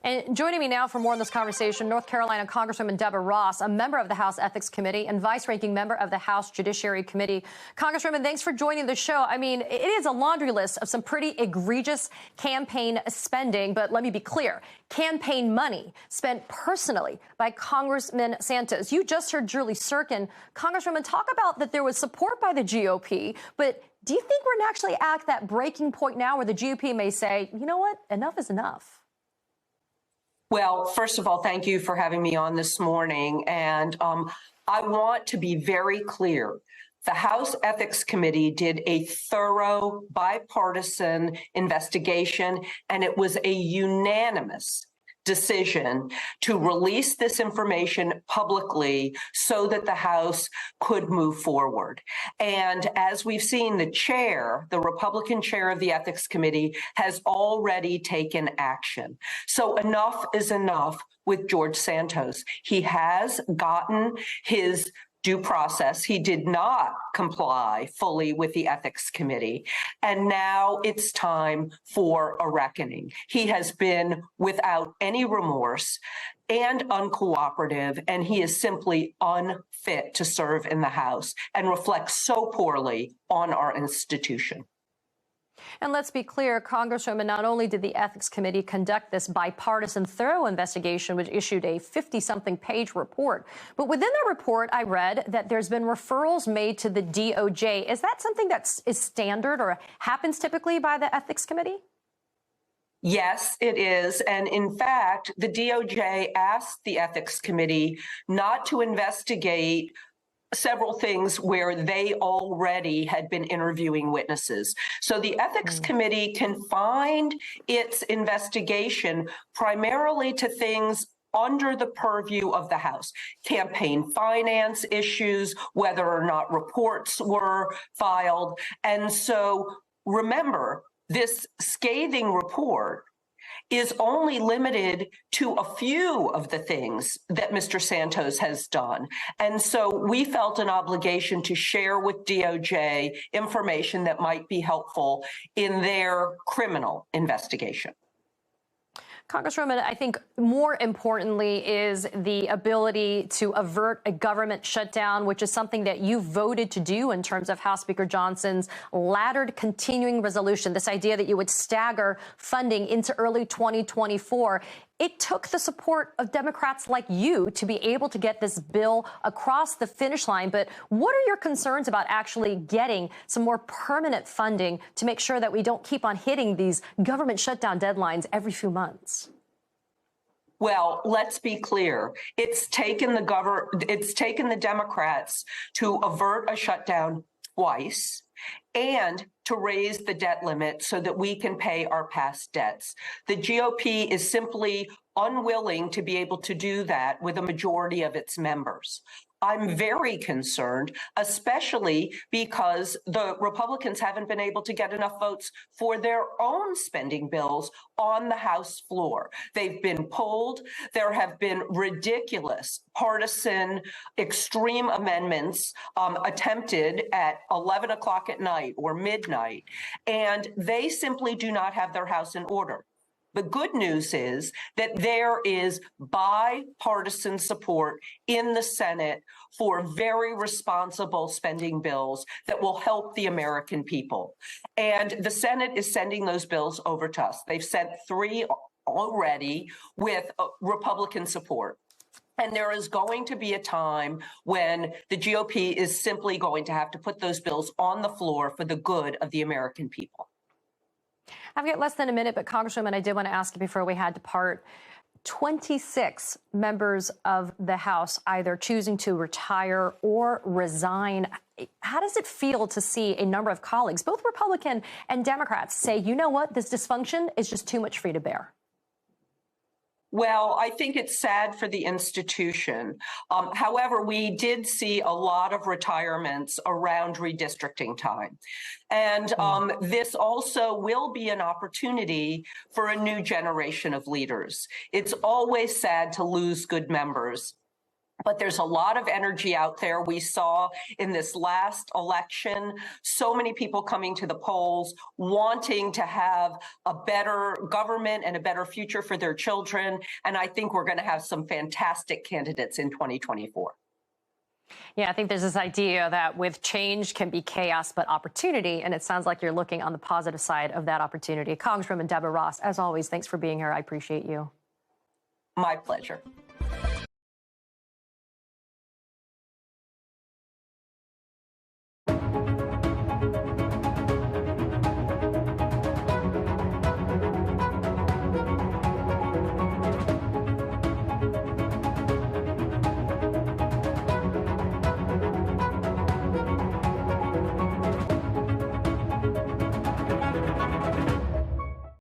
And joining me now for more on this conversation, North Carolina Congresswoman Deborah Ross, a member of the House Ethics Committee and vice-ranking member of the House Judiciary Committee. Congresswoman, thanks for joining the show. I mean, it is a laundry list of some pretty egregious campaign spending, but let me be clear, campaign money spent personally by Congressman Santos. You just heard Julie Sirkin. Congresswoman, talk about that there was support by the GOP, but do you think we're actually at that breaking point now where the GOP may say, you know what, enough is enough? Well, first of all, thank you for having me on this morning. And I want to be very clear. The House Ethics Committee did a thorough bipartisan investigation, and it was a unanimous decision to release this information publicly so that the House could move forward. And as we've seen, the chair, the Republican chair of the Ethics Committee, has already taken action. So enough is enough with George Santos. He has gotten his due process. He did not comply fully with the Ethics Committee. And now it's time for a reckoning. He has been without any remorse and uncooperative, and he is simply unfit to serve in the House and reflects so poorly on our institution. And let's be clear, Congresswoman, not only did the Ethics Committee conduct this bipartisan thorough investigation, which issued a 50-something page report, but within the report, I read that there's been referrals made to the DOJ. Is that something that is standard or happens typically by the Ethics Committee? Yes, it is. And in fact, the DOJ asked the Ethics Committee not to investigate several things where they already had been interviewing witnesses. So the Ethics Committee confined its investigation primarily to things under the purview of the House, campaign finance issues, whether or not reports were filed. And so remember, this scathing report is only limited to a few of the things that Mr. Santos has done. And so we felt an obligation to share with DOJ information that might be helpful in their criminal investigation. Congresswoman, I think more importantly is the ability to avert a government shutdown, which is something that you voted to do in terms of House Speaker Johnson's laddered continuing resolution, this idea that you would stagger funding into early 2024. It took the support of Democrats like you to be able to get this bill across the finish line. But what are your concerns about actually getting some more permanent funding to make sure that we don't keep on hitting these government shutdown deadlines every few months? Well, let's be clear. It's taken the Democrats to avert a shutdown twice and to raise the debt limit so that we can pay our past debts. The GOP is simply unwilling to be able to do that with a majority of its members. I'm very concerned, especially because the Republicans haven't been able to get enough votes for their own spending bills on the House floor. They've been pulled. There have been ridiculous partisan extreme amendments attempted at 11 o'clock at night or midnight, and they simply do not have their house in order. The good news is that there is bipartisan support in the Senate for very responsible spending bills that will help the American people. And the Senate is sending those bills over to us. They've sent 3 already with Republican support. And there is going to be a time when the GOP is simply going to have to put those bills on the floor for the good of the American people. I've got less than a minute, but Congresswoman, I did want to ask you before we had to part. 26 members of the House either choosing to retire or resign. How does it feel to see a number of colleagues, both Republican and Democrats, say, you know what, this dysfunction is just too much for you to bear? Well, I think it's sad for the institution. However, we did see a lot of retirements around redistricting time. And this also will be an opportunity for a new generation of leaders. It's always sad to lose good members. But there's a lot of energy out there. We saw in this last election, so many people coming to the polls, wanting to have a better government and a better future for their children. And I think we're going to have some fantastic candidates in 2024. Yeah, I think there's this idea that with change can be chaos, but opportunity. And it sounds like you're looking on the positive side of that opportunity. Congresswoman Deborah Ross, as always, thanks for being here. I appreciate you. My pleasure.